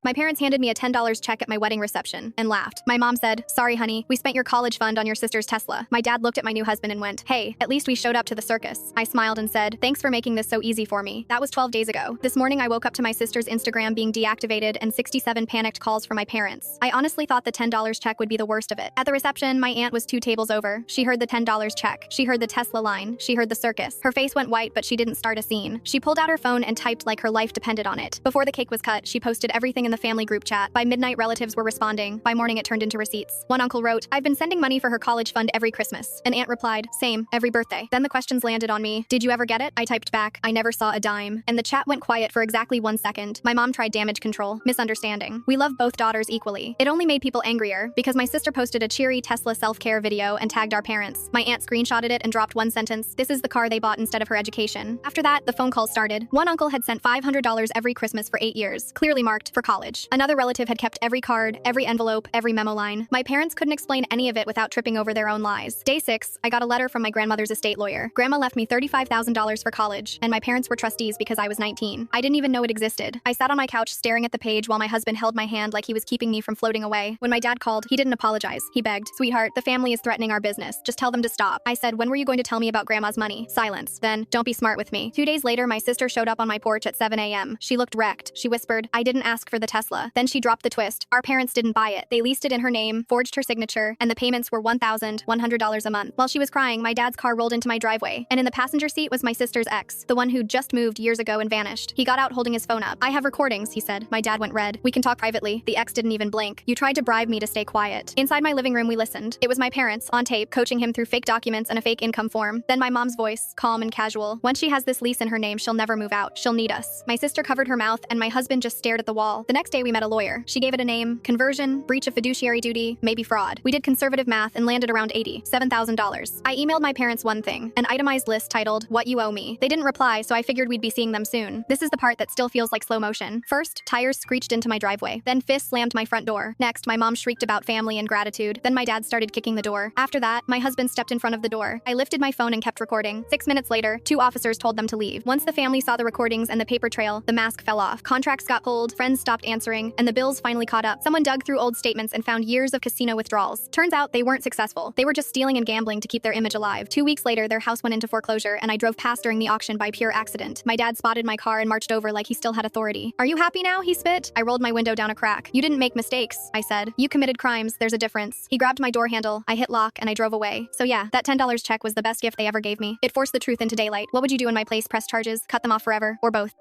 My parents handed me a $10 check at my wedding reception and laughed. My mom said, "Sorry, honey, we spent your college fund on your sister's Tesla." My dad looked at my new husband and went, "Hey, at least we showed up to the circus." I smiled and said, "Thanks for making this so easy for me." That was 12 days ago. This morning I woke up to my sister's Instagram being deactivated and 67 panicked calls from my parents. I honestly thought the $10 check would be the worst of it. At the reception, my aunt was 2 tables over. She heard the $10 check. She heard the Tesla line. She heard the circus. Her face went white, but she didn't start a scene. She pulled out her phone and typed like her life depended on it. Before the cake was cut, she posted everything in the family group chat. By midnight, relatives were responding. By morning, it turned into receipts. One uncle wrote, "I've been sending money for her college fund every Christmas." An aunt replied, "Same, every birthday." Then the questions landed on me. "Did you ever get it?" I typed back, "I never saw a dime." And the chat went quiet for exactly 1 second. My mom tried damage control. Misunderstanding. We love both daughters equally. It only made people angrier because my sister posted a cheery Tesla self-care video and tagged our parents. My aunt screenshotted it and dropped one sentence, "This is the car they bought instead of her education." After that, the phone calls started. One uncle had sent $500 every Christmas for 8 years, clearly marked for college. Another relative had kept every card, every envelope, every memo line. My parents couldn't explain any of it without tripping over their own lies. Day 6, I got a letter from my grandmother's estate lawyer. Grandma left me $35,000 for college, and my parents were trustees because I was 19. I didn't even know it existed. I sat on my couch staring at the page while my husband held my hand like he was keeping me from floating away. When my dad called, he didn't apologize. He begged, "Sweetheart, the family is threatening our business. Just tell them to stop." I said, "When were you going to tell me about grandma's money?" Silence. Then, "Don't be smart with me." 2 days later, my sister showed up on my porch at 7 a.m. She looked wrecked. She whispered, "I didn't ask for the Tesla." Then she dropped the twist. Our parents didn't buy it. They leased it in her name, forged her signature, and the payments were $1,100 a month. While she was crying, my dad's car rolled into my driveway, and in the passenger seat was my sister's ex, the one who just moved years ago and vanished. He got out holding his phone up. "I have recordings," he said. My dad went red. "We can talk privately." The ex didn't even blink. "You tried to bribe me to stay quiet." Inside my living room, we listened. It was my parents, on tape, coaching him through fake documents and a fake income form. Then my mom's voice, calm and casual. "Once she has this lease in her name, she'll never move out. She'll need us." My sister covered her mouth, and my husband just stared at the wall. The next day, we met a lawyer. She gave it a name: conversion, breach of fiduciary duty, maybe fraud. We did conservative math and landed around $87,000. I emailed my parents one thing, an itemized list titled, "What you owe me." They didn't reply, so I figured we'd be seeing them soon. This is the part that still feels like slow motion. First, tires screeched into my driveway. Then fists slammed my front door. Next, my mom shrieked about family and gratitude. Then my dad started kicking the door. After that, my husband stepped in front of the door. I lifted my phone and kept recording. 6 minutes later, 2 officers told them to leave. Once the family saw the recordings and the paper trail, the mask fell off. Contracts got pulled, friends stopped answering, and the bills finally caught up. Someone dug through old statements and found years of casino withdrawals. Turns out they weren't successful. They were just stealing and gambling to keep their image alive. 2 weeks later, their house went into foreclosure, and I drove past during the auction by pure accident. My dad spotted my car and marched over like he still had authority. "Are you happy now?" he spit. I rolled my window down a crack. "You didn't make mistakes," I said. "You committed crimes. There's a difference." He grabbed my door handle. I hit lock, and I drove away. So yeah, that $10 check was the best gift they ever gave me. It forced the truth into daylight. What would you do in my place? Press charges, cut them off forever, or both?